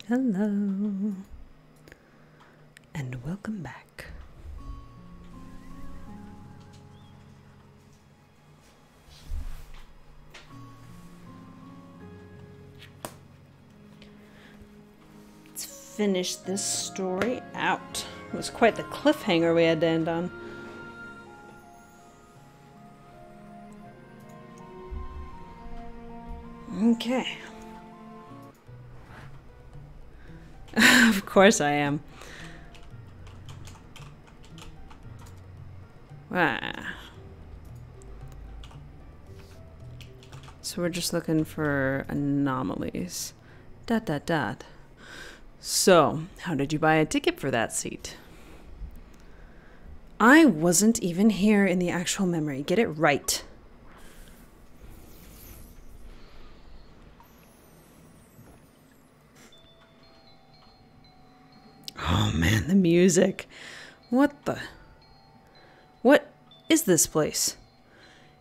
Hello. And welcome back. Let's finish this story out. It was quite the cliffhanger we had to end on. Okay. Of course I am. So we're just looking for anomalies. ... So, how did you buy a ticket for that seat? I wasn't even here in the actual memory. Get it right. Oh man, the music. What is this place?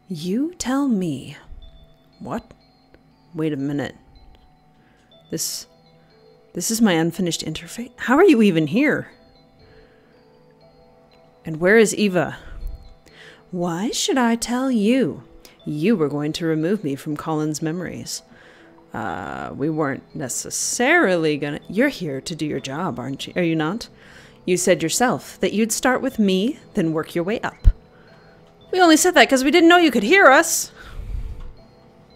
You tell me. What? Wait a minute. This is my unfinished interface? How are you even here? And where is Eva? Why should I tell you? You were going to remove me from Colin's memories. We weren't necessarily gonna... You're here to do your job, aren't you? Are you not? You said yourself that you'd start with me, then work your way up. We only said that because we didn't know you could hear us.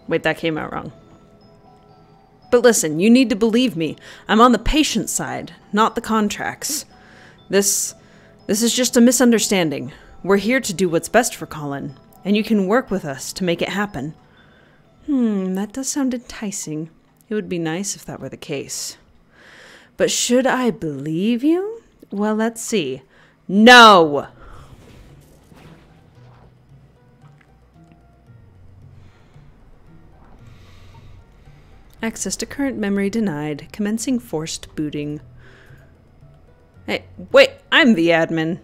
Wait, that came out wrong. But listen, you need to believe me. I'm on the patient side, not the contracts. This is just a misunderstanding. We're here to do what's best for Colin, and you can work with us to make it happen. That does sound enticing. It would be nice if that were the case. But should I believe you? Well, let's see. No! Access to current memory denied. Commencing forced booting. Hey, wait! I'm the admin.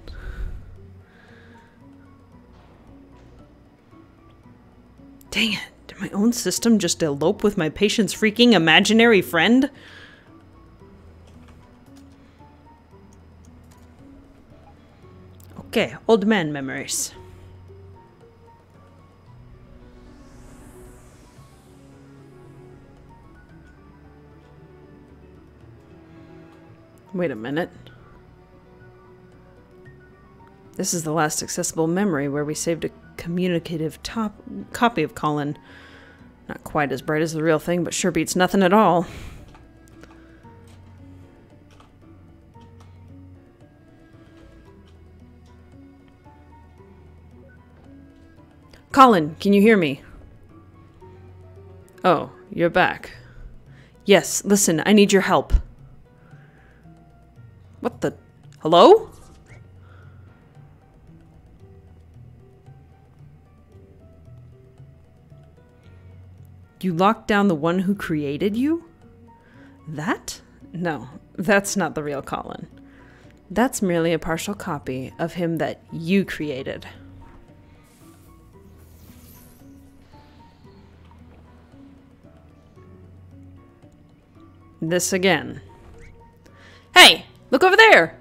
Dang it. Did my own system just elope with my patient's freaking imaginary friend? Okay, old man memories. Wait a minute. This is the last accessible memory where we saved a communicative copy of Colin. Not quite as bright as the real thing, but sure beats nothing at all. Colin, can you hear me? Oh, you're back. Yes, listen, I need your help. What the... Hello? You locked down the one who created you? That? No, that's not the real Colin. That's merely a partial copy of him that you created. This again. Hey! Look over there!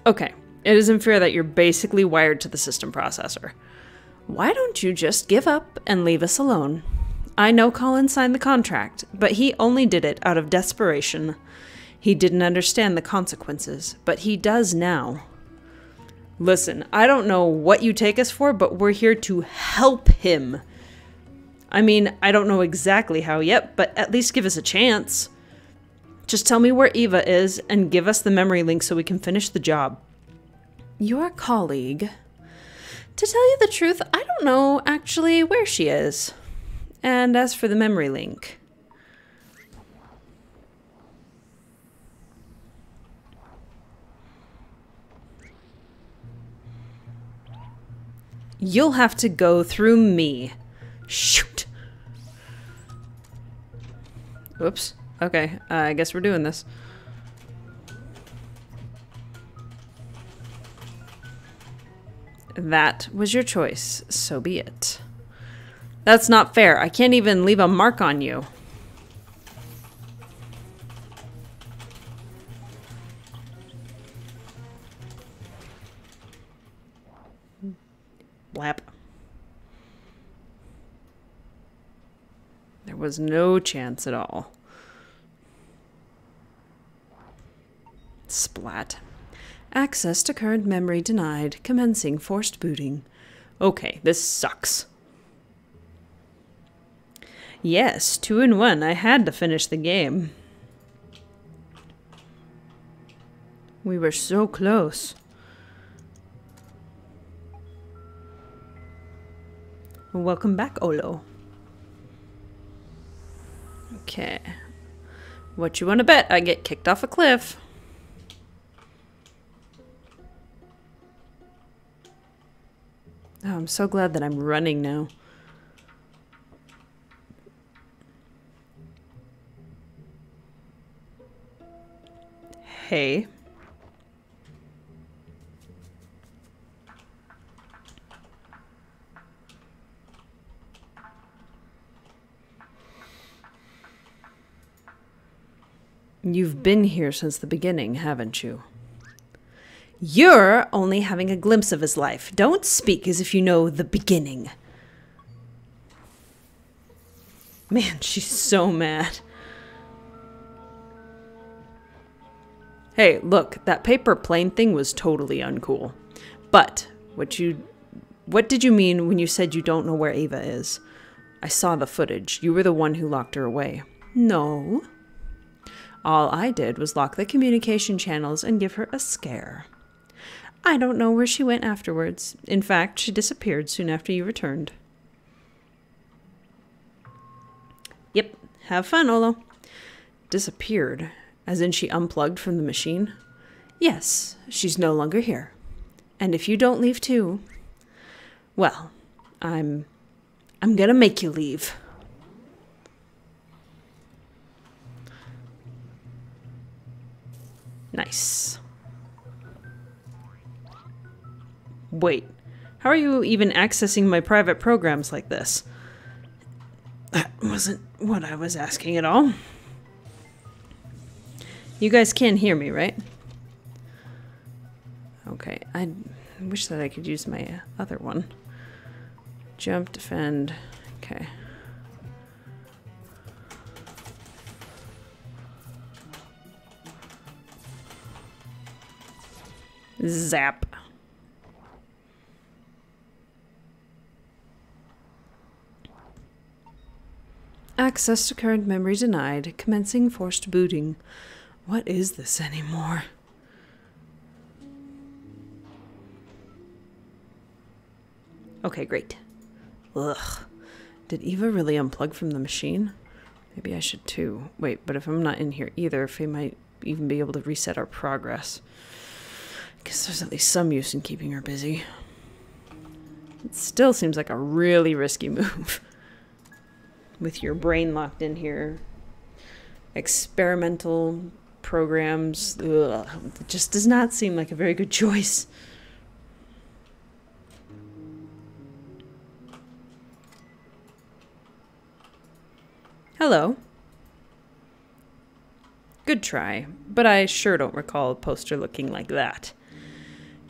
Okay, it isn't fair that you're basically wired to the system processor. Why don't you just give up and leave us alone? I know Colin signed the contract, but he only did it out of desperation. He didn't understand the consequences, but he does now. Listen, I don't know what you take us for, but we're here to help him. I mean, I don't know exactly how yet, but at least give us a chance. Just tell me where Eva is and give us the memory link so we can finish the job. Your colleague... To tell you the truth, I don't know actually where she is. And as for the memory link... You'll have to go through me. Shoot! Whoops. Okay, I guess we're doing this. That was your choice, so be it. That's not fair. I can't even leave a mark on you. Splap. There was no chance at all. Splat. Access to current memory denied. Commencing forced booting. Okay, this sucks. Yes, 2 in 1. I had to finish the game. We were so close. Welcome back, Olo. Okay. What you want to bet? I get kicked off a cliff. Oh, I'm so glad that I'm running now. Hey. You've been here since the beginning, haven't you? You're only having a glimpse of his life. Don't speak as if you know the beginning. Man, she's so mad. Hey, look, that paper plane thing was totally uncool. But what did you mean when you said you don't know where Ava is? I saw the footage. You were the one who locked her away. No. All I did was lock the communication channels and give her a scare. I don't know where she went afterwards. In fact, she disappeared soon after you returned. Yep, have fun, Olo. Disappeared? As in she unplugged from the machine? Yes, she's no longer here. And if you don't leave too, well, I'm gonna make you leave. Nice. Wait, how are you even accessing my private programs like this? That wasn't what I was asking at all. You guys can hear me, right? Okay, I wish that I could use my other one. Jump, defend, okay. Zap. Access to current memory denied. Commencing forced booting. What is this anymore? Okay, great. Ugh. Did Eva really unplug from the machine? Maybe I should too. Wait, but if I'm not in here either, Faye might even be able to reset our progress. Guess there's at least some use in keeping her busy. It still seems like a really risky move. With your brain locked in here. Experimental programs. Ugh. It just does not seem like a very good choice. Hello. Good try, but I sure don't recall a poster looking like that.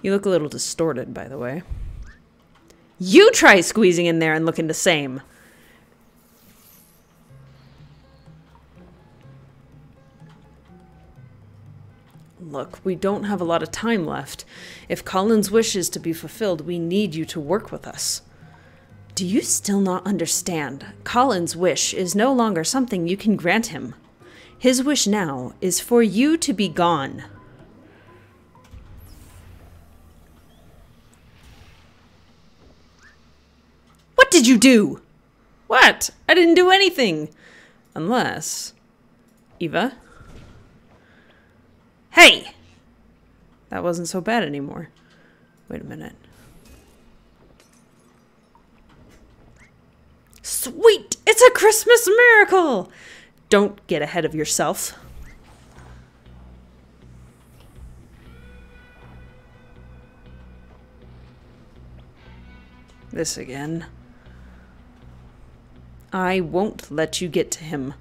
You look a little distorted, by the way. You try squeezing in there and looking the same. Look, we don't have a lot of time left. If Colin's wish is to be fulfilled, we need you to work with us. Do you still not understand? Colin's wish is no longer something you can grant him. His wish now is for you to be gone. What did you do? What? I didn't do anything. Unless... Eva? Hey! That wasn't so bad anymore. Wait a minute. Sweet! It's a Christmas miracle! Don't get ahead of yourself. This again. I won't let you get to him.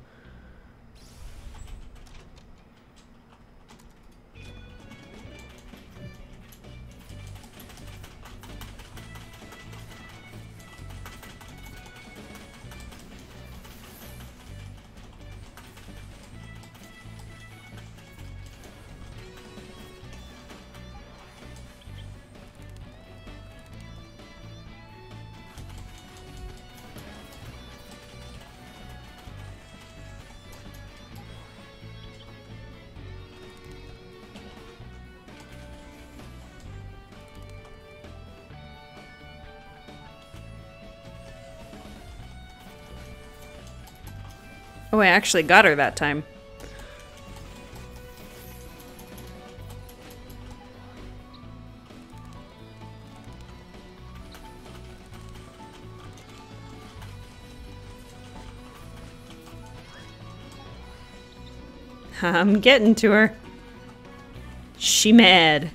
Oh, I actually got her that time. I'm getting to her. She mad.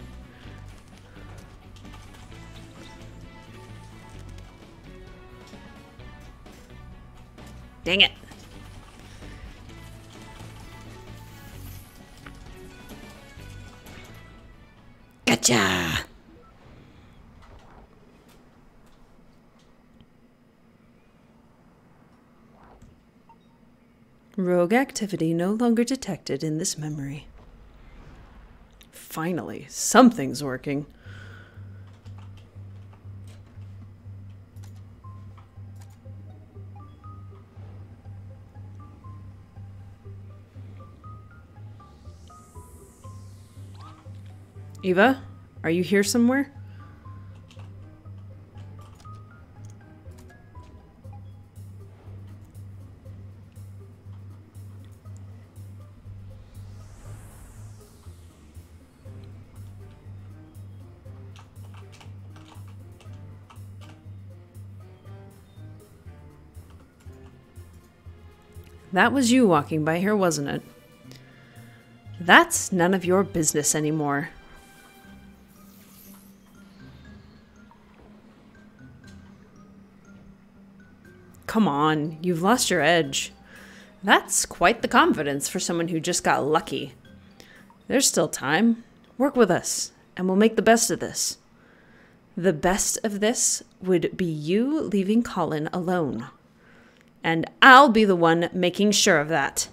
Dang it. Gotcha. Rogue activity no longer detected in this memory. Finally, something's working. Eva, are you here somewhere? That was you walking by here, wasn't it? That's none of your business anymore. Come on, you've lost your edge. That's quite the confidence for someone who just got lucky. There's still time. Work with us, and we'll make the best of this. The best of this would be you leaving Colin alone. And I'll be the one making sure of that.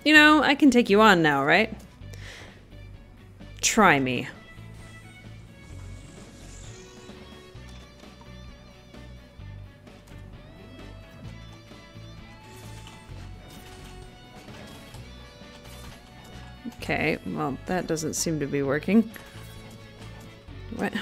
You know, I can take you on now, right? Try me. Okay, well, that doesn't seem to be working. What?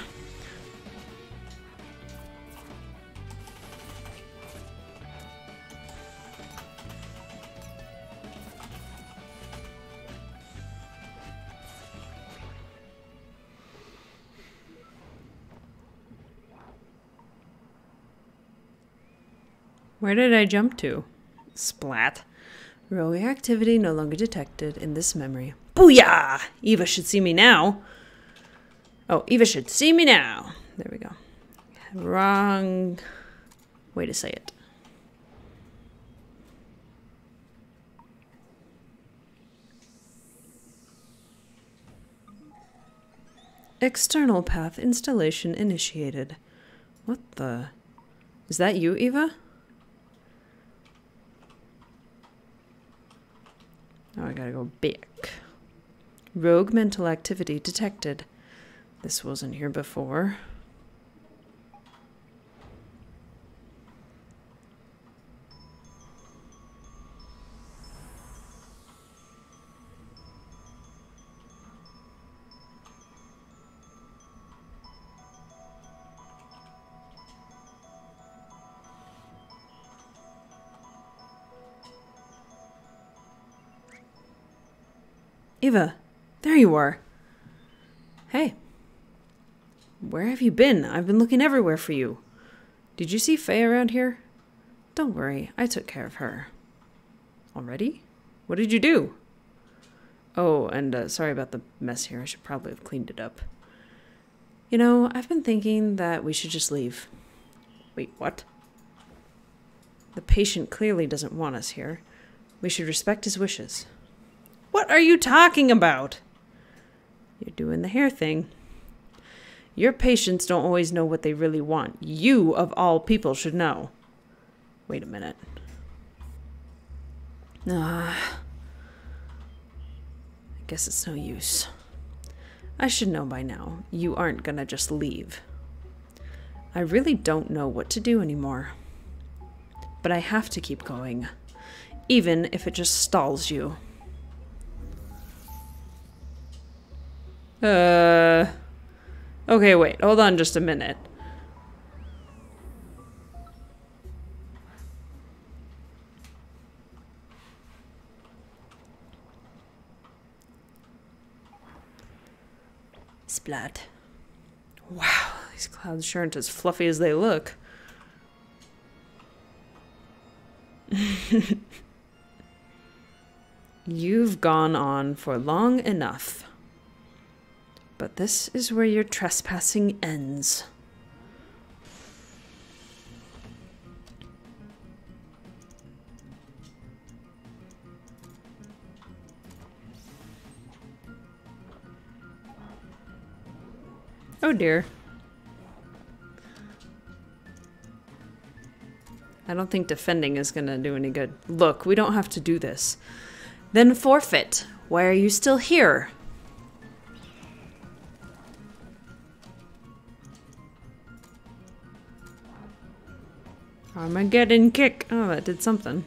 Where did I jump to? Splat. Rogue activity no longer detected in this memory. Booyah! Eva should see me now. Oh, Eva should see me now. There we go. Wrong way to say it. External path installation initiated. What the? Is that you, Eva? Oh, I gotta go back. Rogue mental activity detected. This wasn't here before. Eva, there you are. Hey. Where have you been? I've been looking everywhere for you. Did you see Faye around here? Don't worry, I took care of her. Already? What did you do? Oh, and sorry about the mess here. I should probably have cleaned it up. You know, I've been thinking that we should just leave. Wait, what? The patient clearly doesn't want us here. We should respect his wishes. What are you talking about? You're doing the hair thing. Your patients don't always know what they really want. You, of all people, should know. Wait a minute. I guess it's no use. I should know by now. You aren't gonna just leave. I really don't know what to do anymore. But I have to keep going. Even if it just stalls you. Okay, wait. Hold on just a minute. Splat. Wow, these clouds sure aren't as fluffy as they look. You've gone on for long enough. But this is where your trespassing ends. Oh dear. I don't think defending is gonna do any good. Look, we don't have to do this. Then forfeit. Why are you still here? Armageddon kick. Oh, that did something.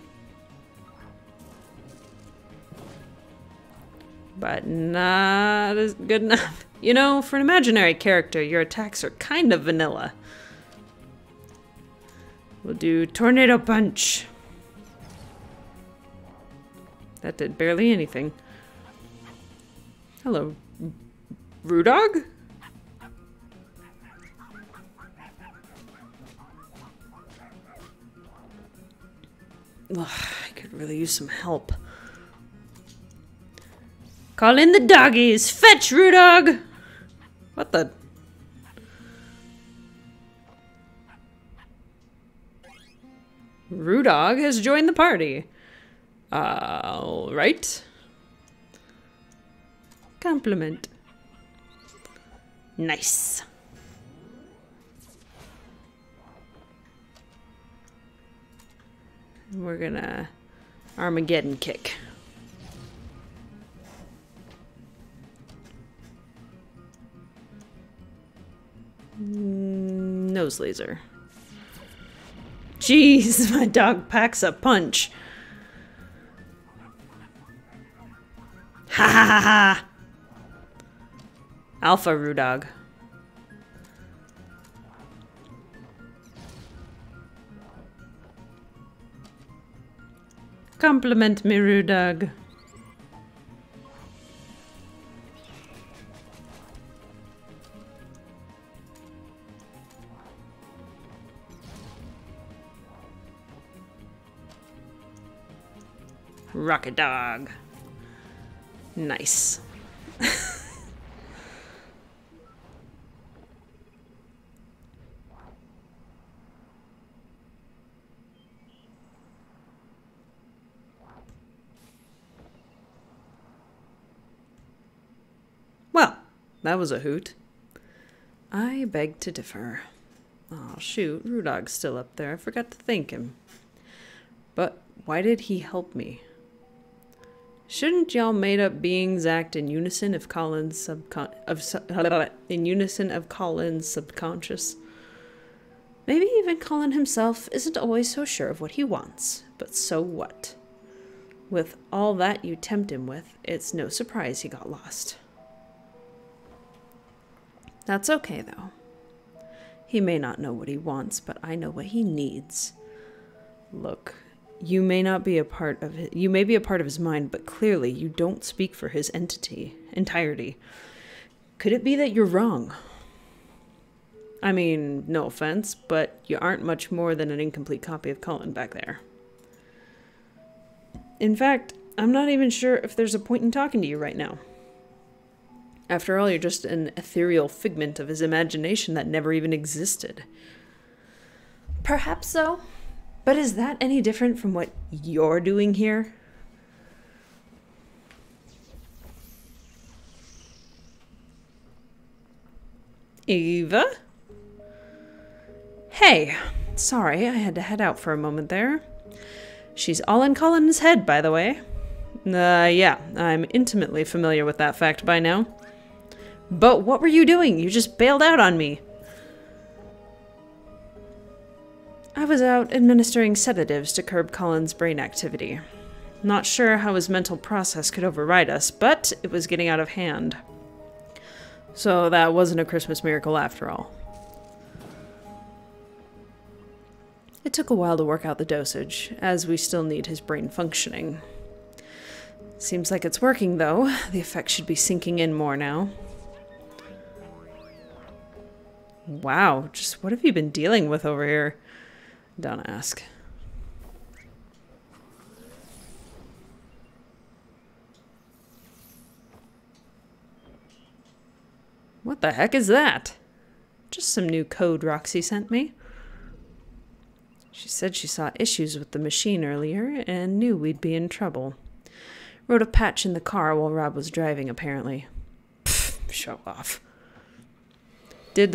But not as good enough. You know, for an imaginary character, your attacks are kind of vanilla. We'll do Tornado Punch. That did barely anything. Hello, Rudog? Ugh, I could really use some help. Call in the doggies! Fetch, Rudog! What the? Rudog has joined the party. Alright. Compliment. Nice. We're gonna Armageddon kick. Nose laser. Jeez, my dog packs a punch. Ha ha ha ha! Alpha Rudog. Compliment me, Rudog. Rocket Dog. Nice. Well, that was a hoot. I beg to differ. Oh shoot, Rudog's still up there. I forgot to thank him. But why did he help me? Shouldn't y'all made-up beings act in unison of Colin's subconscious? Maybe even Colin himself isn't always so sure of what he wants, but so what? With all that you tempt him with, it's no surprise he got lost. That's okay, though. He may not know what he wants, but I know what he needs. Look. You may be a part of his mind, but clearly you don't speak for his entirety. Could it be that you're wrong? I mean, no offense, but you aren't much more than an incomplete copy of Colin back there. In fact, I'm not even sure if there's a point in talking to you right now. After all, you're just an ethereal figment of his imagination that never even existed. Perhaps so. But is that any different from what you're doing here? Eva? Hey, sorry, I had to head out for a moment there. She's all in Colin's head, by the way. Yeah, I'm intimately familiar with that fact by now. But what were you doing? You just bailed out on me. I was out administering sedatives to curb Colin's brain activity. Not sure how his mental process could override us, but it was getting out of hand. So that wasn't a Christmas miracle after all. It took a while to work out the dosage, as we still need his brain functioning. Seems like it's working, though. The effects should be sinking in more now. Wow, just what have you been dealing with over here? Don't ask. What the heck is that? Just some new code Roxy sent me. She said she saw issues with the machine earlier and knew we'd be in trouble. Wrote a patch in the car while Rob was driving, apparently. Pfft, show off. Did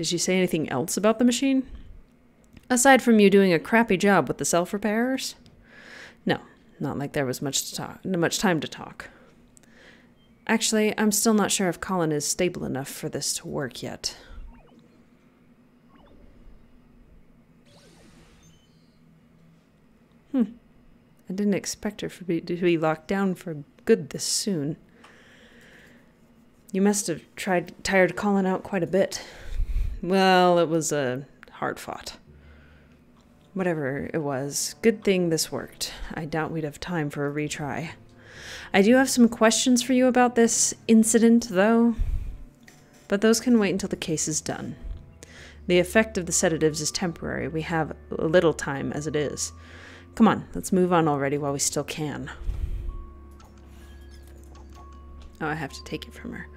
she say anything else about the machine? Aside from you doing a crappy job with the self-repairers? No, not like there was much time to talk. Actually, I'm still not sure if Colin is stable enough for this to work yet. I didn't expect her to be locked down for good this soon. You must have tired Colin out quite a bit. Well, it was hard fought. Whatever it was, good thing this worked. I doubt we'd have time for a retry. I do have some questions for you about this incident, though. But those can wait until the case is done. The effect of the sedatives is temporary. We have little time as it is. Come on, let's move on already while we still can. Oh, I have to take it from her.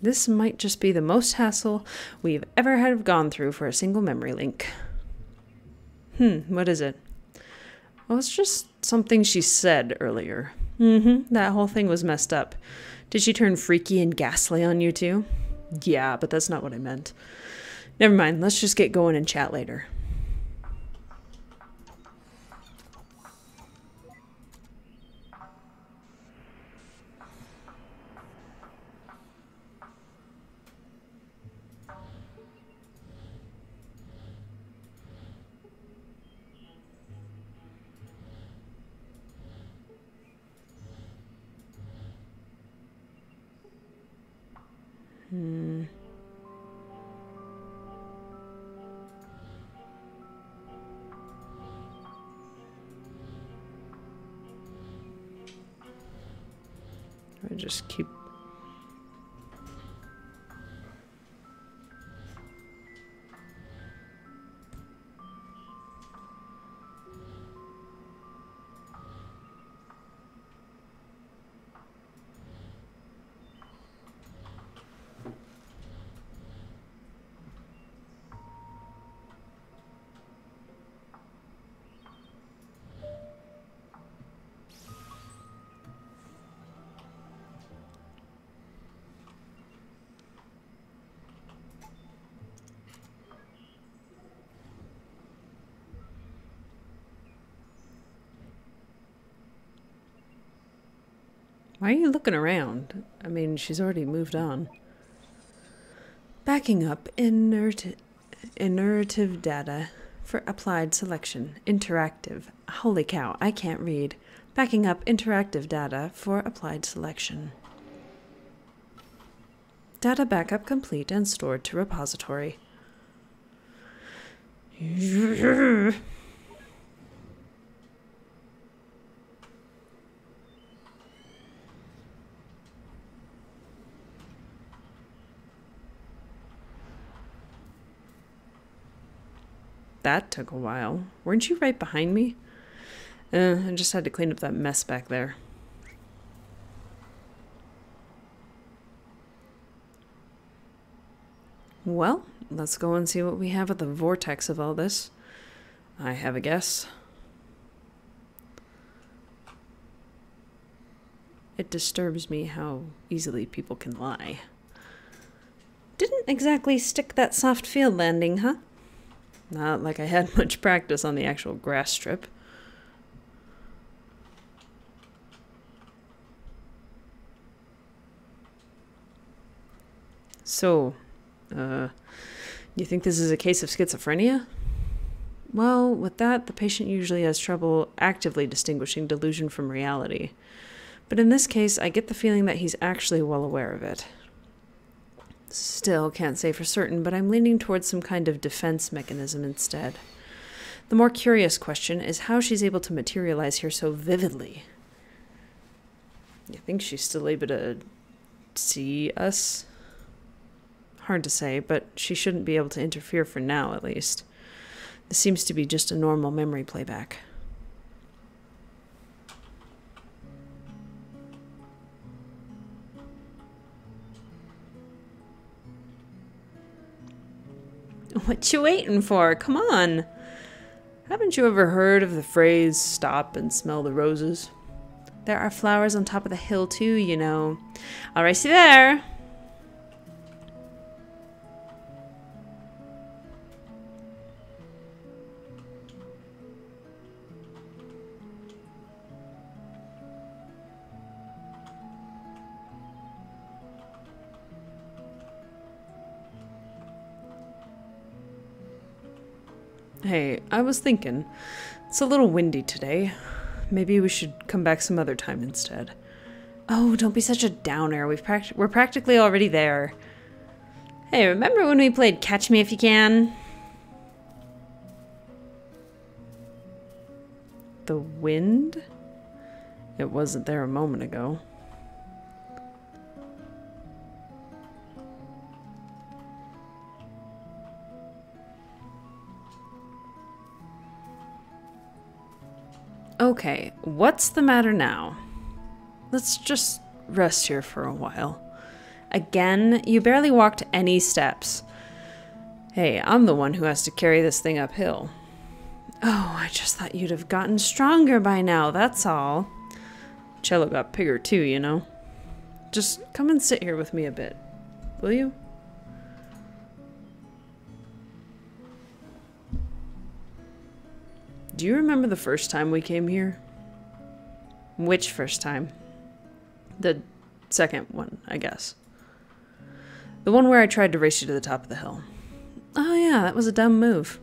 This might just be the most hassle we've ever gone through for a single memory link. What is it? Well, it's just something she said earlier. That whole thing was messed up. Did she turn freaky and ghastly on you too? Yeah, but that's not what I meant. Never mind, let's just get going and chat later. I just keep... Why are you looking around? I mean, she's already moved on. Backing up inerative data for applied selection. Interactive. Holy cow, I can't read. Backing up interactive data for applied selection. Data backup complete and stored to repository. That took a while. Weren't you right behind me? I just had to clean up that mess back there. Well, let's go and see what we have at the vortex of all this. I have a guess. It disturbs me how easily people can lie. Didn't exactly stick that soft field landing, huh? Not like I had much practice on the actual grass strip. So, you think this is a case of schizophrenia? Well, with that, the patient usually has trouble actively distinguishing delusion from reality. But in this case, I get the feeling that he's actually well aware of it. Still can't say for certain, but I'm leaning towards some kind of defense mechanism instead. The more curious question is how she's able to materialize here so vividly. You think she's still able to see us? Hard to say, but she shouldn't be able to interfere for now, at least. This seems to be just a normal memory playback. What you waiting for? Come on! Haven't you ever heard of the phrase, stop and smell the roses? There are flowers on top of the hill too, you know. I'll race you there! Hey, I was thinking, it's a little windy today. Maybe we should come back some other time instead. Oh, don't be such a downer. We're practically already there. Hey, remember when we played Catch Me If You Can? The wind? It wasn't there a moment ago. Okay, what's the matter now? Let's just rest here for a while. Again, you barely walked any steps. Hey, I'm the one who has to carry this thing uphill. Oh, I just thought you'd have gotten stronger by now, that's all. Cello got bigger too, you know. Just come and sit here with me a bit, will you? Do you remember the first time we came here? Which first time? The second one, I guess. The one where I tried to race you to the top of the hill. Oh yeah, that was a dumb move.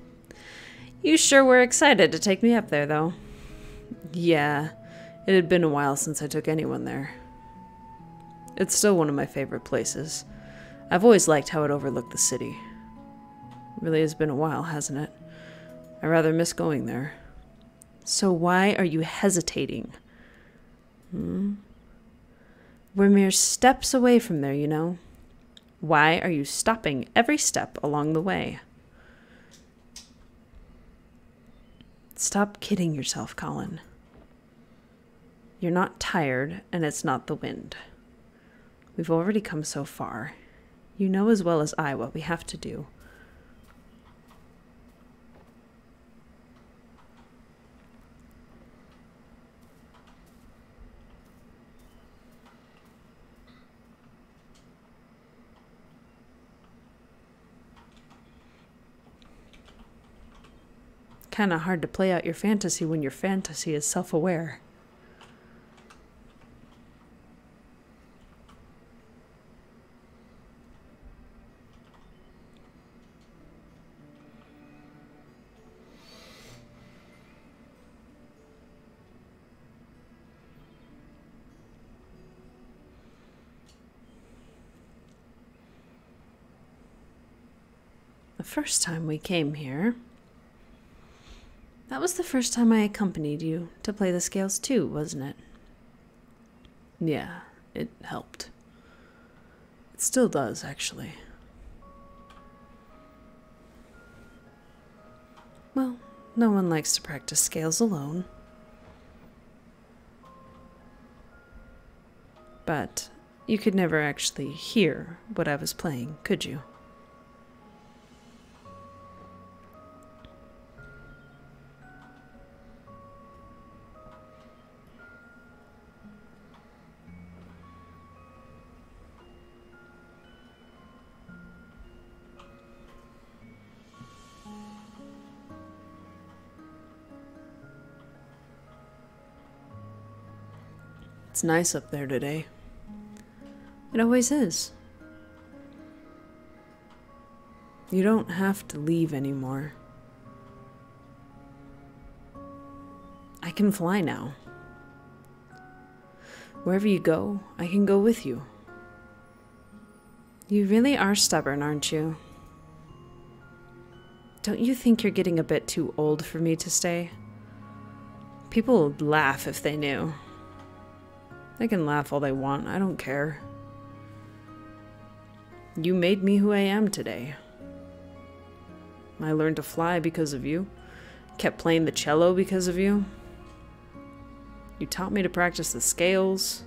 You sure were excited to take me up there, though. Yeah, it had been a while since I took anyone there. It's still one of my favorite places. I've always liked how it overlooked the city. It really has been a while, hasn't it? I rather miss going there. So why are you hesitating? We're mere steps away from there, you know. Why are you stopping every step along the way? Stop kidding yourself, Colin. You're not tired, and it's not the wind. We've already come so far. You know as well as I what we have to do. Kind of hard to play out your fantasy when your fantasy is self-aware. The first time we came here, that was the first time I accompanied you to play the scales too, wasn't it? Yeah, it helped. It still does, actually. Well, no one likes to practice scales alone. But you could never actually hear what I was playing, could you? It's nice up there today. It always is. You don't have to leave anymore. I can fly now. Wherever you go, I can go with you. You really are stubborn, aren't you? Don't you think you're getting a bit too old for me to stay? People would laugh if they knew. They can laugh all they want, I don't care. You made me who I am today. I learned to fly because of you. Kept playing the cello because of you. You taught me to practice the scales.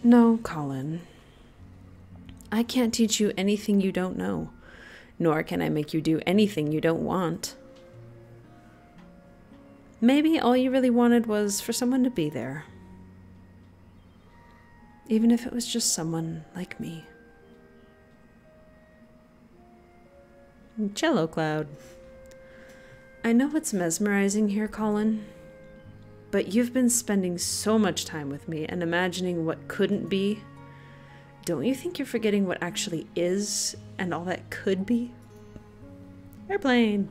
No, Colin. I can't teach you anything you don't know, nor can I make you do anything you don't want. Maybe all you really wanted was for someone to be there. Even if it was just someone like me. Cello cloud. I know it's mesmerizing here, Colin, but you've been spending so much time with me and imagining what couldn't be. Don't you think you're forgetting what actually is and all that could be? Airplane.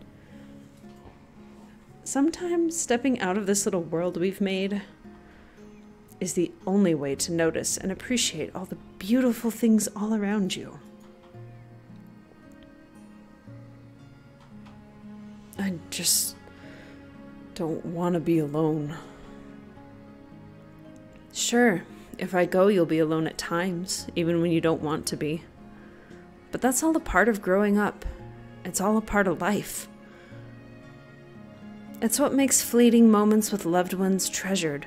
Sometimes stepping out of this little world we've made is the only way to notice and appreciate all the beautiful things all around you. I just don't want to be alone. Sure, if I go, you'll be alone at times, even when you don't want to be. But that's all a part of growing up. It's all a part of life. It's what makes fleeting moments with loved ones treasured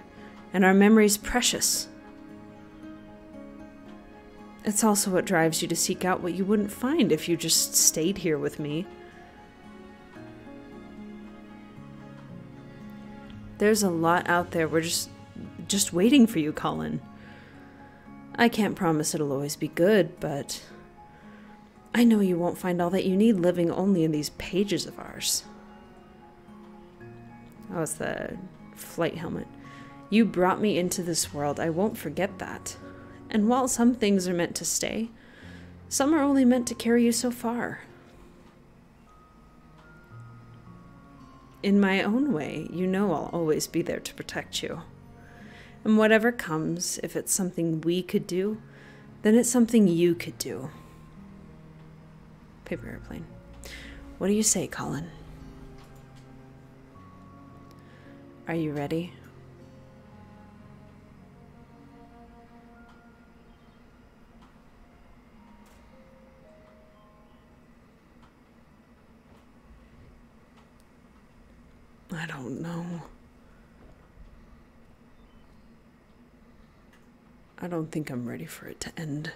and our memories precious. It's also what drives you to seek out what you wouldn't find if you just stayed here with me. There's a lot out there. We're just waiting for you, Colin. I can't promise it'll always be good, but I know you won't find all that you need living only in these pages of ours. Oh, it's the flight helmet. You brought me into this world. I won't forget that. And while some things are meant to stay, some are only meant to carry you so far. In my own way, you know I'll always be there to protect you. And whatever comes, if it's something we could do, then it's something you could do. Paper airplane. What do you say, Colin? Are you ready? I don't know. I don't think I'm ready for it to end.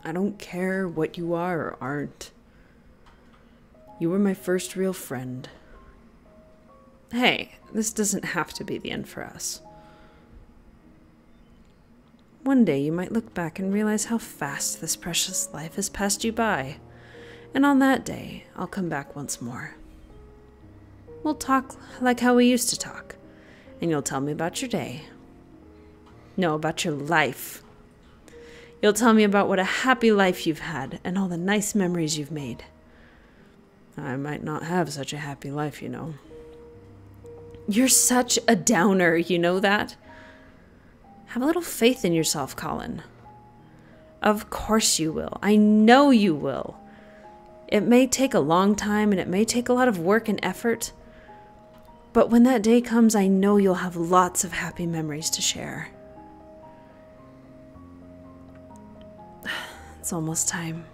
I don't care what you are or aren't. You were my first real friend. Hey, this doesn't have to be the end for us. One day you might look back and realize how fast this precious life has passed you by. And on that day, I'll come back once more. We'll talk like how we used to talk, and you'll tell me about your day. No, about your life. You'll tell me about what a happy life you've had and all the nice memories you've made. I might not have such a happy life, you know. You're such a downer, you know that? Have a little faith in yourself, Colin. Of course you will. I know you will. It may take a long time and it may take a lot of work and effort, but when that day comes, I know you'll have lots of happy memories to share. It's almost time.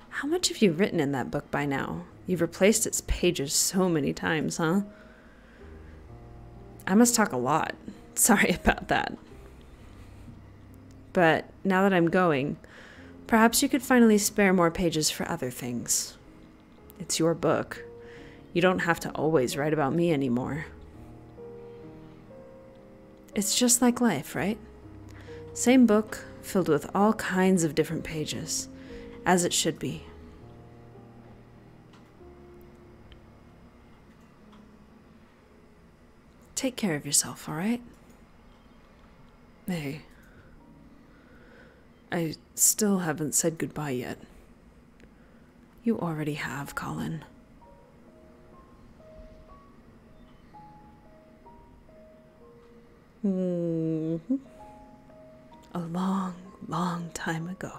How much have you written in that book by now? You've replaced its pages so many times, huh? I must talk a lot. Sorry about that. But now that I'm going, perhaps you could finally spare more pages for other things. It's your book. You don't have to always write about me anymore. It's just like life, right? Same book, filled with all kinds of different pages, as it should be. Take care of yourself, all right? Hey. I still haven't said goodbye yet. You already have, Colin. Mm-hmm. A long, long time ago.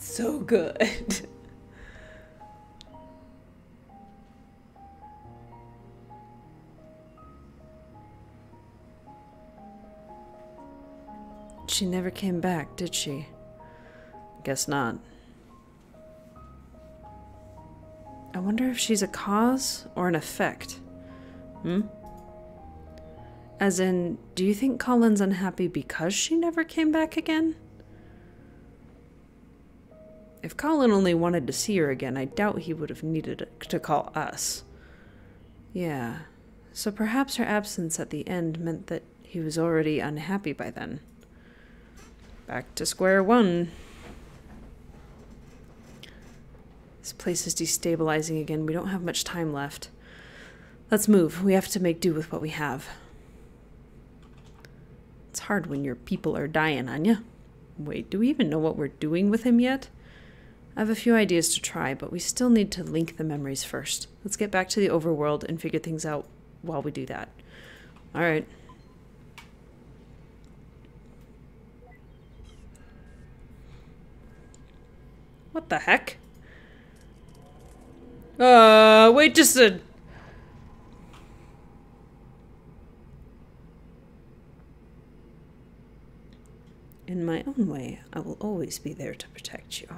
So good. She never came back, did she? Guess not. I wonder if she's a cause or an effect. As in, do you think Colin's unhappy because she never came back again? If Colin only wanted to see her again, I doubt he would have needed to call us. Yeah, so perhaps her absence at the end meant that he was already unhappy by then. Back to square one. This place is destabilizing again. We don't have much time left. Let's move. We have to make do with what we have. It's hard when your people are dying on you. Wait, do we even know what we're doing with him yet? I have a few ideas to try, but we still need to link the memories first. Let's get back to the overworld and figure things out while we do that. Alright. What the heck? Wait just a... In my own way, I will always be there to protect you.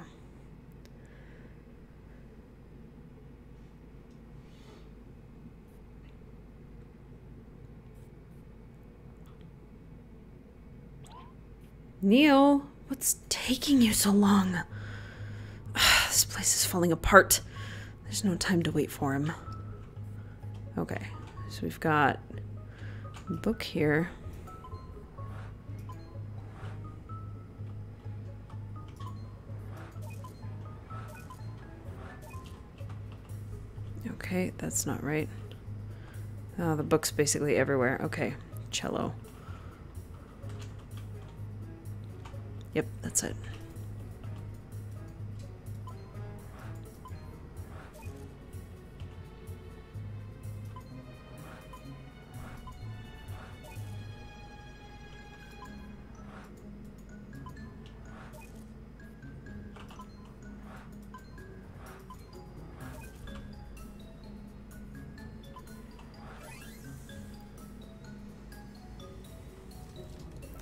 Neil, what's taking you so long? This place is falling apart. There's no time to wait for him. Okay, so we've got a book here. Okay, that's not right. Oh, the book's basically everywhere. Okay, cello. Yep, that's it.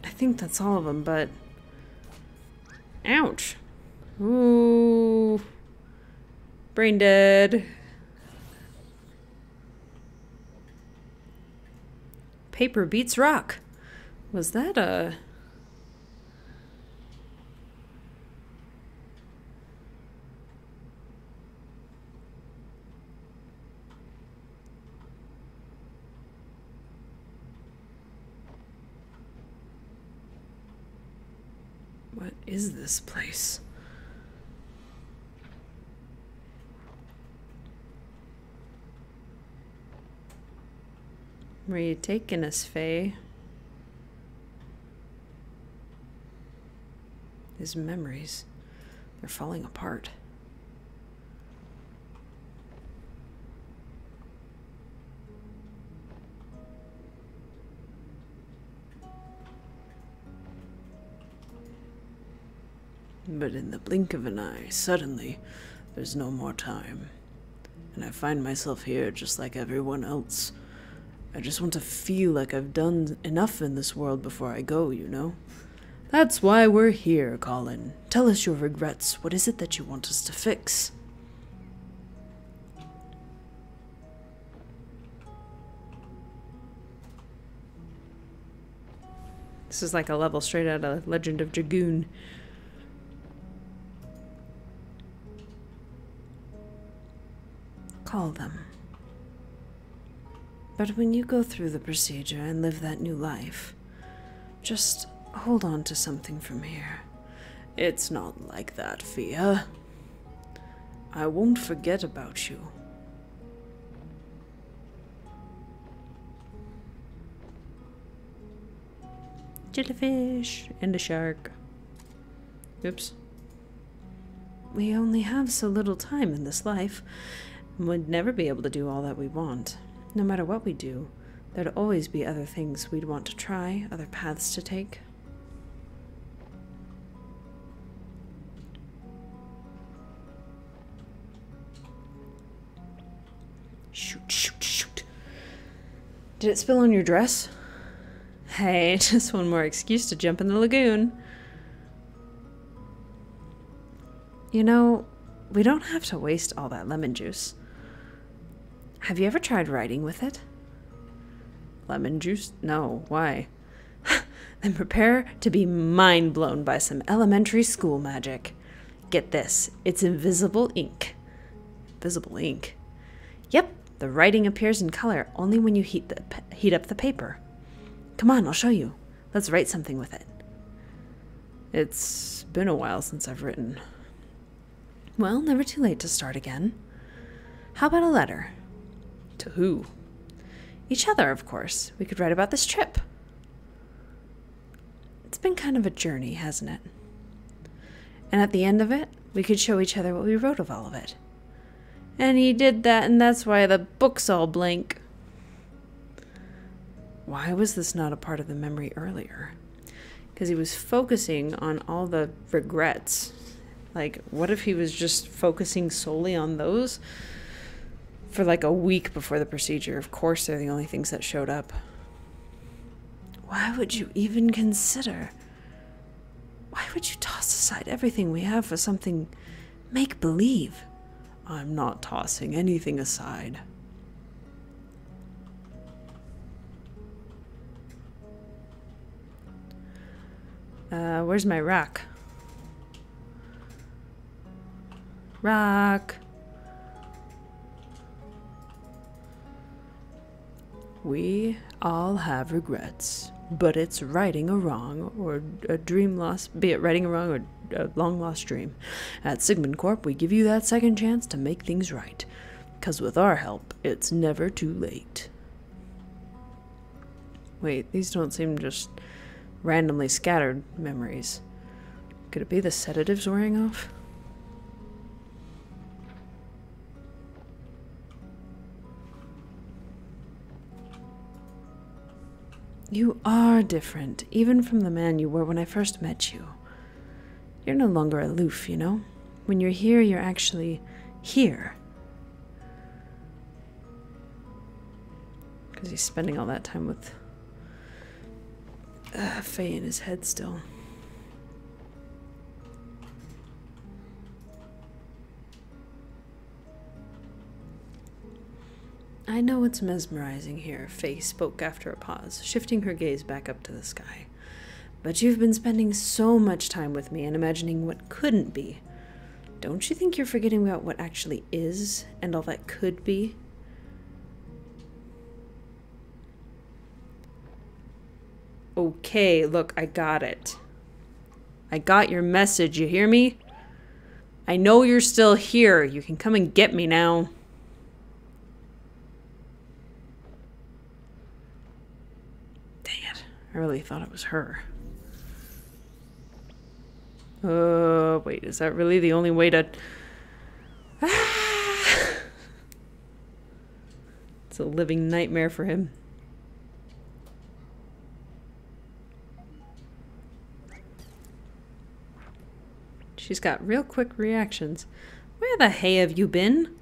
I think that's all of them, but... Ouch. Ooh. Brain dead. Paper beats rock. Was that a... What is this place? Where are you taking us, Faye? His memories, they're falling apart. But in the blink of an eye, suddenly, there's no more time. And I find myself here just like everyone else. I just want to feel like I've done enough in this world before I go, you know? That's why we're here, Colin. Tell us your regrets. What is it that you want us to fix? This is like a level straight out of Legend of Dragoon. Call them. But when you go through the procedure and live that new life, Just hold on to something from here. It's not like that, Faye. I won't forget about you. Jellyfish and a shark. Oops. We only have so little time in this life. We'd never be able to do all that we want. No matter what we do, there'd always be other things we'd want to try, other paths to take. Shoot, shoot, shoot. Did it spill on your dress? Hey, just one more excuse to jump in the lagoon. You know, we don't have to waste all that lemon juice. Have you ever tried writing with it? Lemon juice? No, why? Then prepare to be mind blown by some elementary school magic. Get this, it's invisible ink. Invisible ink? Yep, the writing appears in color only when you heat up the paper. Come on, I'll show you. Let's write something with it. It's been a while since I've written. Well, never too late to start again. How about a letter? To who? Each other, of course. We could write about this trip. It's been kind of a journey, hasn't it? And at the end of it, we could show each other what we wrote of all of it. And he did that, and that's why the book's all blank. Why was this not a part of the memory earlier? Because he was focusing on all the regrets. Like, what if he was just focusing solely on those for like a week before the procedure? Of course, they're the only things that showed up. Why would you even consider? Why would you toss aside everything we have for something make-believe? I'm not tossing anything aside. Where's my rock? Rock. We all have regrets, but it's righting a wrong or a dream lost, be it righting a wrong or a long lost dream. At Sigmund Corp, we give you that second chance to make things right, 'cause with our help, it's never too late. Wait, these don't seem just randomly scattered memories. Could it be the sedatives wearing off? You are different, even from the man you were when I first met you. You're no longer aloof, you know? When you're here, you're actually here. Because he's spending all that time with Faye in his head still. I know it's mesmerizing here, Faye spoke after a pause, shifting her gaze back up to the sky. But you've been spending so much time with me and imagining what couldn't be. Don't you think you're forgetting about what actually is and all that could be? Okay, look, I got it. I got your message, you hear me? I know you're still here. You can come and get me now. Dang it. I really thought it was her. Wait, is that really the only way to... Ah! It's a living nightmare for him. She's got real quick reactions. Where the hay have you been?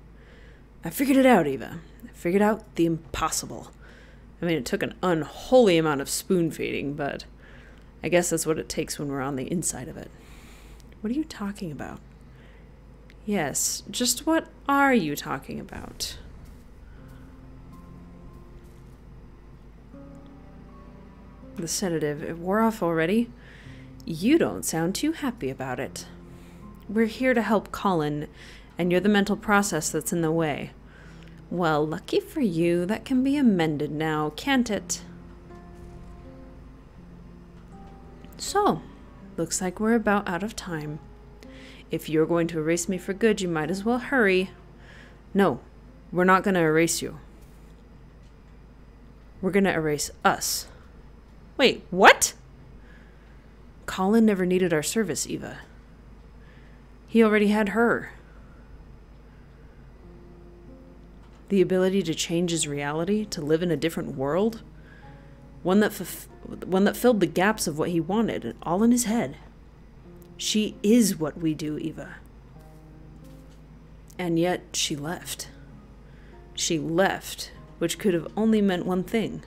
I figured it out, Eva. I figured out the impossible. I mean, it took an unholy amount of spoon feeding, but I guess that's what it takes when we're on the inside of it. What are you talking about? Yes, just what are you talking about? The sedative, it wore off already? You don't sound too happy about it. We're here to help Colin, and you're the mental process that's in the way. Well, lucky for you, that can be amended now, can't it? So, looks like we're about out of time. If you're going to erase me for good, you might as well hurry. No, we're not going to erase you. We're going to erase us. Wait, what? Colin never needed our service, Eva. He already had her. The ability to change his reality, to live in a different world. One that filled the gaps of what he wanted, all in his head. She is what we do, Eva. And yet she left. She left, which could have only meant one thing.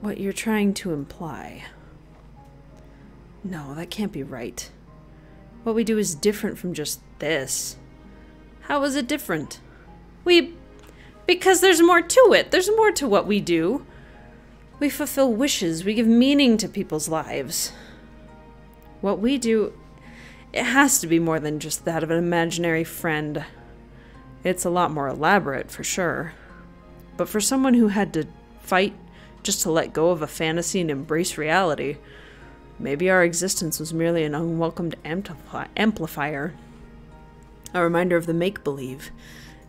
What you're trying to imply. No, that can't be right. What we do is different from just this. How is it different? Because there's more to it. There's more to what we do. We fulfill wishes. We give meaning to people's lives. What we do, it has to be more than just that of an imaginary friend. It's a lot more elaborate, for sure. But for someone who had to fight just to let go of a fantasy and embrace reality, maybe our existence was merely an unwelcomed amplifier. A reminder of the make-believe,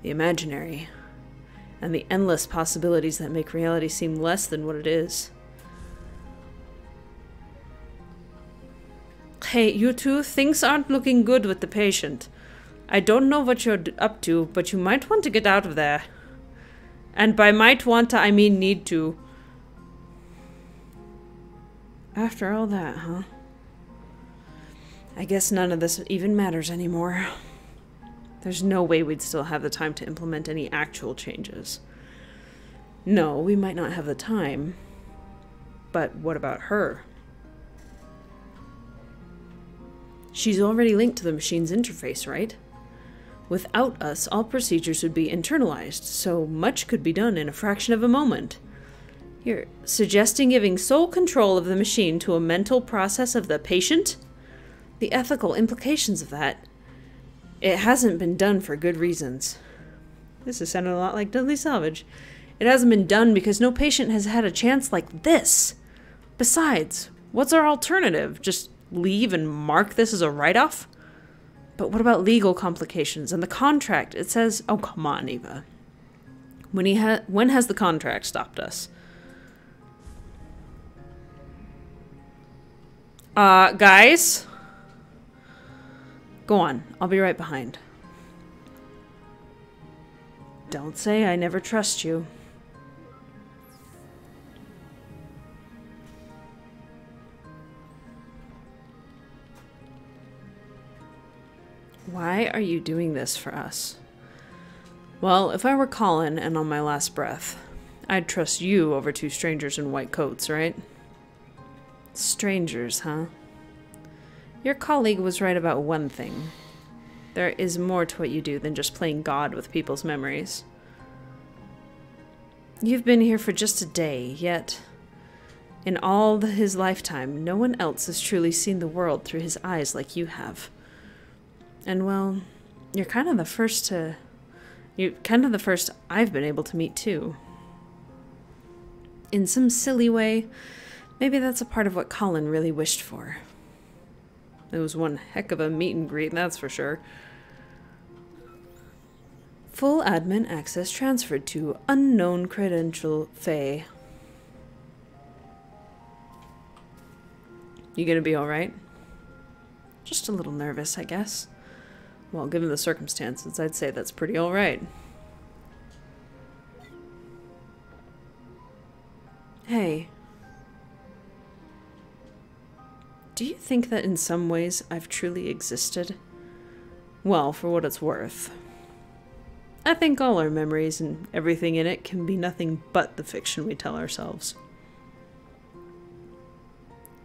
the imaginary, and the endless possibilities that make reality seem less than what it is. Hey, you two, things aren't looking good with the patient. I don't know what you're up to, but you might want to get out of there. And by might want to, I mean need to. After all that, huh? I guess none of this even matters anymore. There's no way we'd still have the time to implement any actual changes. No, we might not have the time. But what about her? She's already linked to the machine's interface, right? Without us, all procedures would be internalized, so much could be done in a fraction of a moment. You're suggesting giving sole control of the machine to a mental process of the patient? The ethical implications of that. It hasn't been done for good reasons. This is sounding a lot like Dudley Salvage. It hasn't been done because no patient has had a chance like this. Besides, what's our alternative? Just leave and mark this as a write-off? But what about legal complications and the contract? It says, oh, come on, Eva. When has the contract stopped us? Guys? Go on, I'll be right behind. Don't say I never trust you. Why are you doing this for us? Well, if I were Colin and on my last breath, I'd trust you over two strangers in white coats, right? Strangers, huh? Your colleague was right about one thing. There is more to what you do than just playing God with people's memories. You've been here for just a day, yet in all his lifetime, no one else has truly seen the world through his eyes like you have. And well, you're kind of the first I've been able to meet too. In some silly way, maybe that's a part of what Colin really wished for. It was one heck of a meet and greet, that's for sure. Full admin access transferred to unknown credential Faye. You gonna be alright? Just a little nervous, I guess. Well, given the circumstances, I'd say that's pretty alright. Hey. Do you think that in some ways I've truly existed? Well, for what it's worth. I think all our memories and everything in it can be nothing but the fiction we tell ourselves.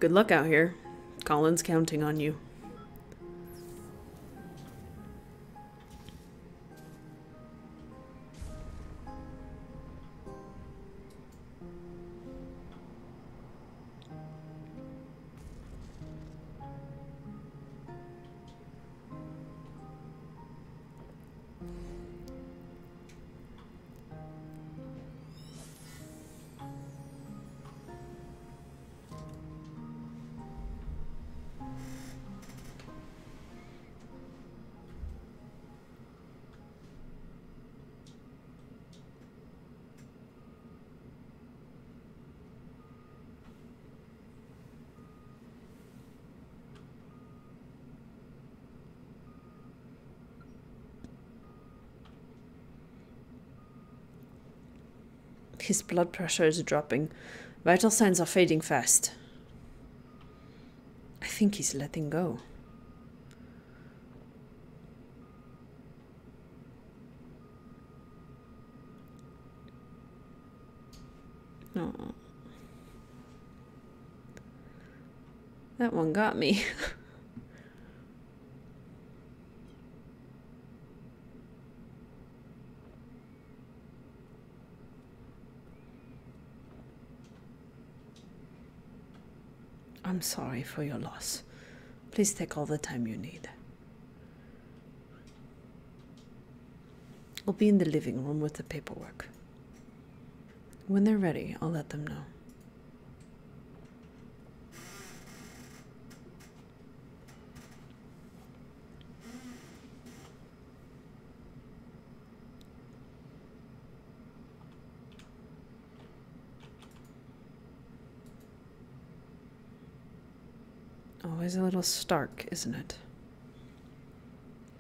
Good luck out here. Colin's counting on you. His blood pressure is dropping. Vital signs are fading fast. I think he's letting go. Oh. That one got me. I'm sorry for your loss. Please take all the time you need. I'll be in the living room with the paperwork. When they're ready, I'll let them know. Always a little stark, isn't it?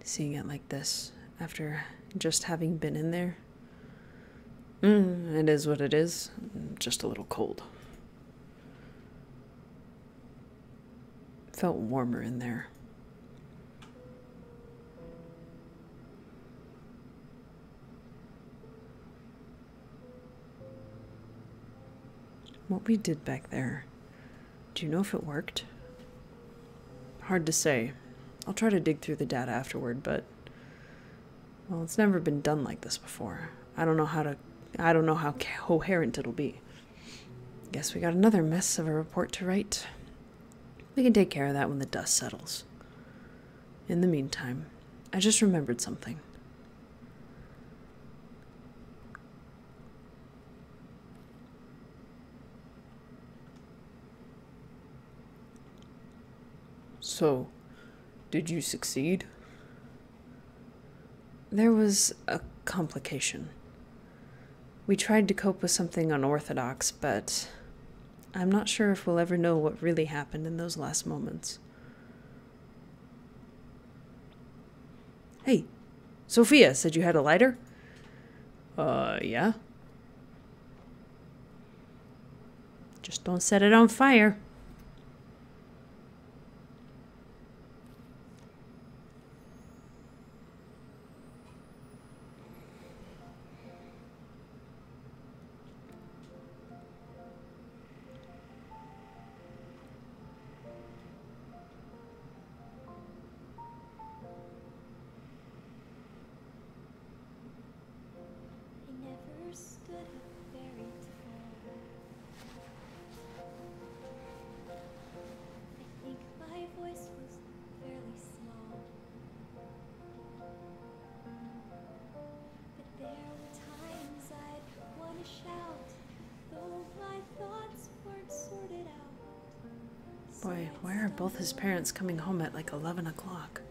Seeing it like this, after just having been in there. It is what it is, just a little cold. Felt warmer in there. What we did back there, do you know if it worked? Hard to say. I'll try to dig through the data afterward, but well, it's never been done like this before. I don't know how coherent it'll be. Guess we got another mess of a report to write. We can take care of that when the dust settles. In the meantime, I just remembered something. So, did you succeed? There was a complication. We tried to cope with something unorthodox, but I'm not sure if we'll ever know what really happened in those last moments. Hey, Sophia said you had a lighter? Yeah. Just don't set it on fire. Boy, why are both his parents coming home at like 11 o'clock?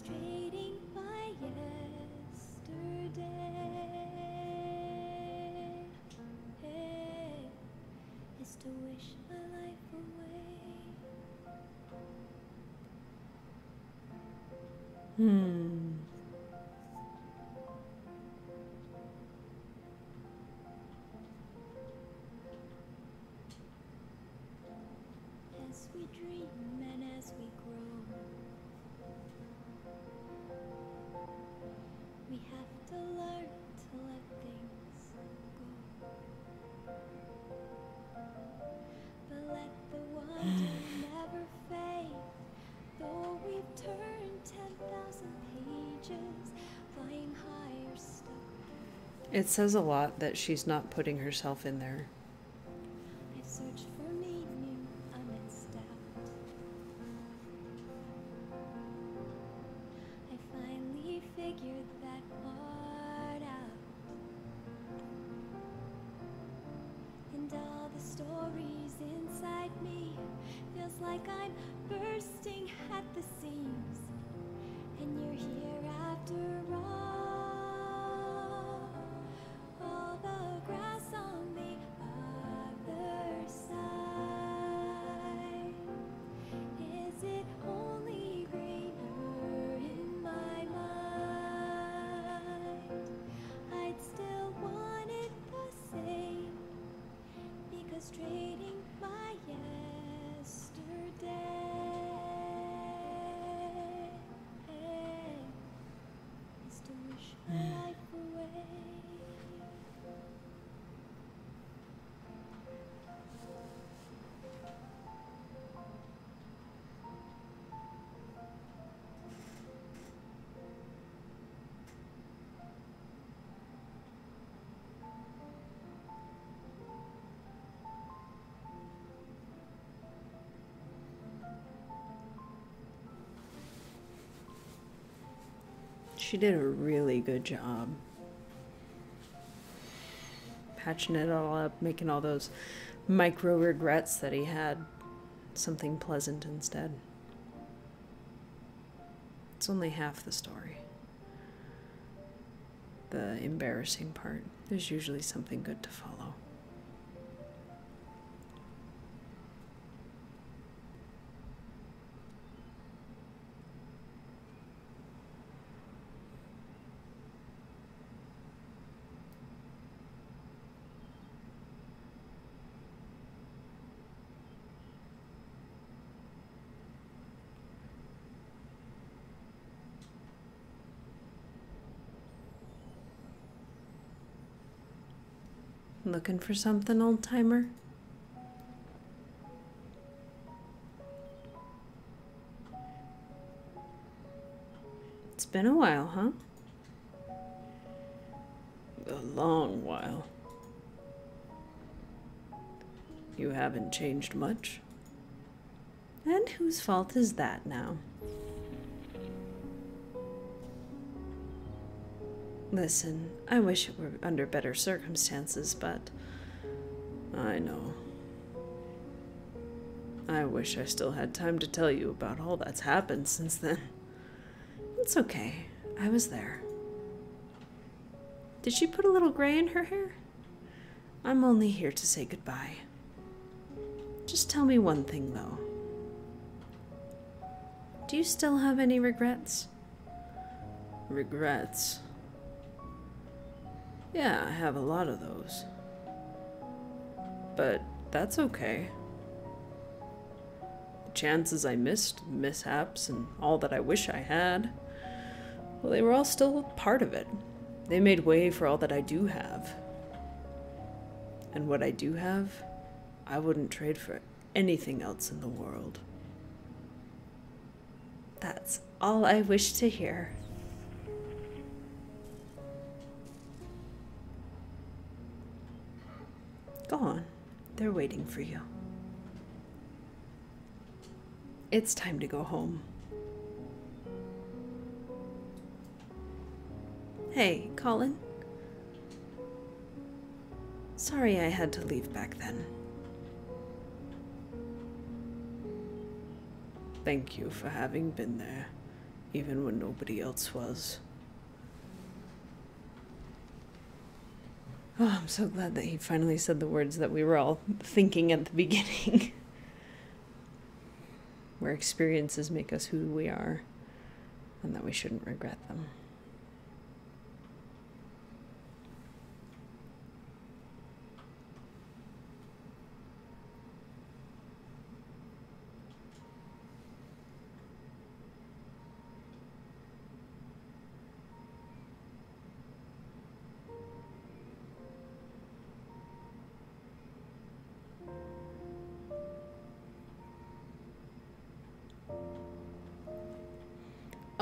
Trading by yesterday is to wish my life away. As we dream and as we grow, we have to learn to let things go. But let the wonder never fade, though we've turned 10,000 pages. It says a lot that she's not putting herself in there. I've searched for meaning, I missed out. I finally figured that part out. And all the stories inside me feels like I'm bursting at the seams. And you're here after all the grass on the other side. Is it only greener in my mind? I'd still want it the same, because trading my yesterday is to wish my life away. She did a really good job. Patching it all up, making all those micro regrets that he had something pleasant instead. It's only half the story. The embarrassing part. There's usually something good to follow. Looking for something, old timer? It's been a while, huh? A long while. You haven't changed much. And whose fault is that now? Listen, I wish it were under better circumstances, but I know. I wish I still had time to tell you about all that's happened since then. It's okay. I was there. Did she put a little gray in her hair? I'm only here to say goodbye. Just tell me one thing, though. Do you still have any regrets? Regrets? Yeah, I have a lot of those. But that's okay. The chances I missed, mishaps, and all that I wish I had, well, they were all still a part of it. They made way for all that I do have. And what I do have, I wouldn't trade for anything else in the world. That's all I wish to hear. Go on. They're waiting for you. It's time to go home. Hey, Colin. Sorry I had to leave back then. Thank you for having been there, even when nobody else was. Oh, I'm so glad that he finally said the words that we were all thinking at the beginning. Where experiences make us who we are, and that we shouldn't regret them.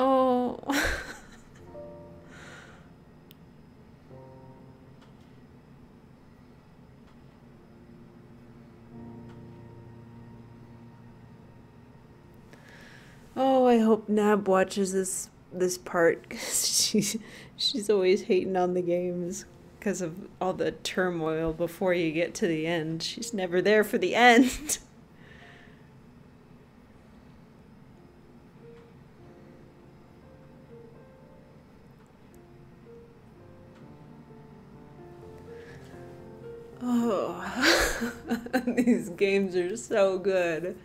Oh, I hope Nab watches this part. 'Cause she's always hating on the games because of all the turmoil before you get to the end. She's never there for the end. Oh, these games are so good.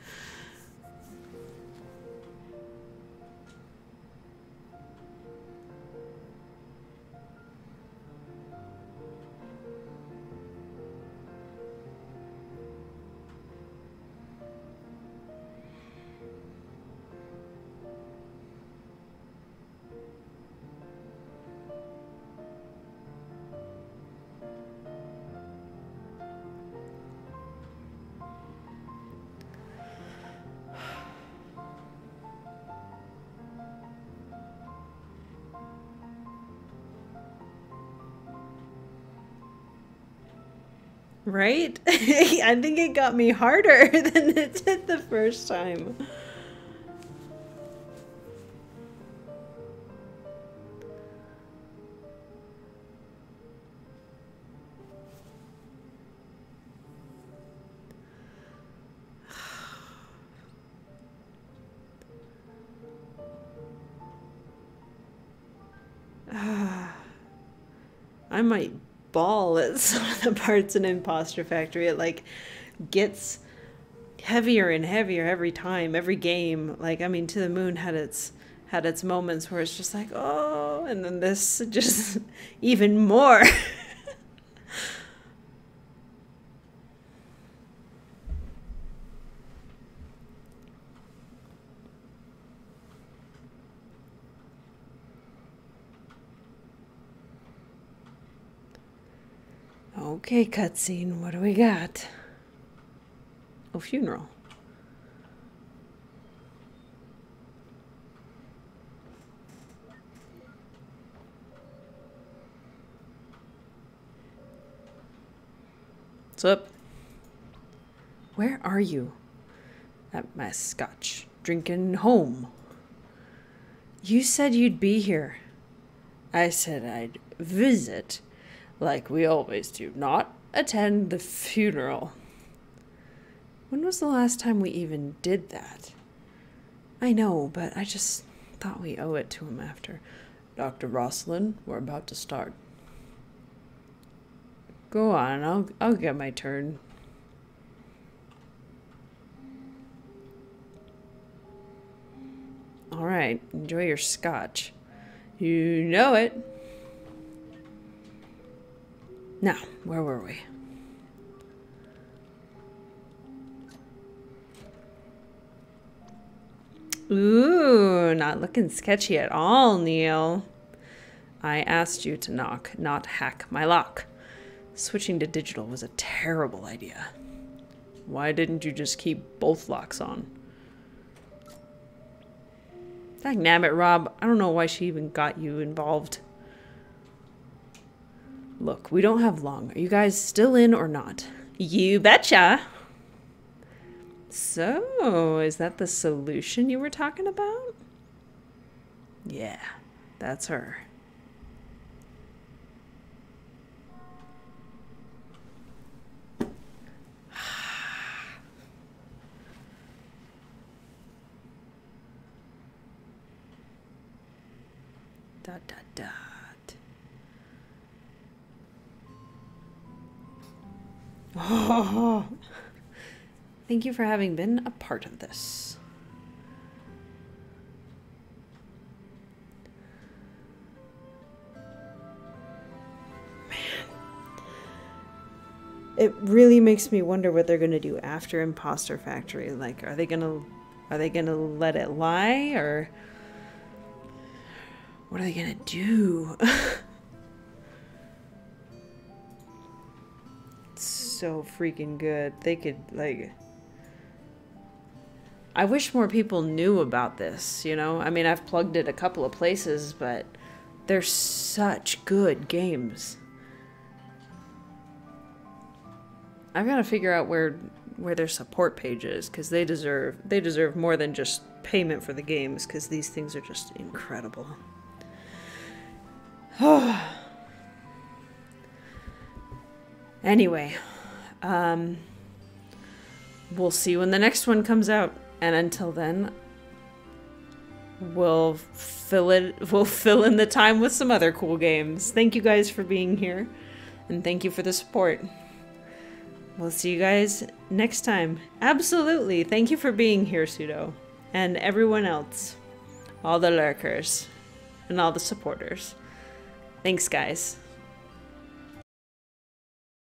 Right? I think it got me harder than it did the first time. I might bawl at some of the parts in Imposter Factory. It like gets heavier and heavier every time, every game. Like, I mean, To the Moon had its moments where it's just like, oh, and then this just even more. Okay, cutscene, what do we got? Oh, funeral. What's up? Where are you? At my scotch. Drinking home. You said you'd be here. I said I'd visit. Like we always do, not attend the funeral. When was the last time we even did that? I know, but I just thought we owe it to him after. Dr. Rosalind, we're about to start. Go on, I'll get my turn. All right, enjoy your scotch. You know it. Now, where were we? Ooh, not looking sketchy at all, Neil. I asked you to knock, not hack my lock. Switching to digital was a terrible idea. Why didn't you just keep both locks on? Dagnabbit, Rob. I don't know why she even got you involved. Look, we don't have long. Are you guys still in or not? You betcha! So, is that the solution you were talking about? Yeah, that's her. Dot, dot, dot. Oh, thank you for having been a part of this. Man, it really makes me wonder what they're gonna do after Imposter Factory. Like, are they gonna let it lie, or what are they gonna do? So freaking good. They could, like, I wish more people knew about this, you know? I mean, I've plugged it a couple of places, but they're such good games. I've got to figure out where their support page is, because they deserve more than just payment for the games, because these things are just incredible. Anyway, we'll see when the next one comes out, and until then, we'll fill in the time with some other cool games. Thank you guys for being here, and thank you for the support. We'll see you guys next time. Absolutely. Thank you for being here, Pseudo, and everyone else, all the lurkers and all the supporters. Thanks, guys.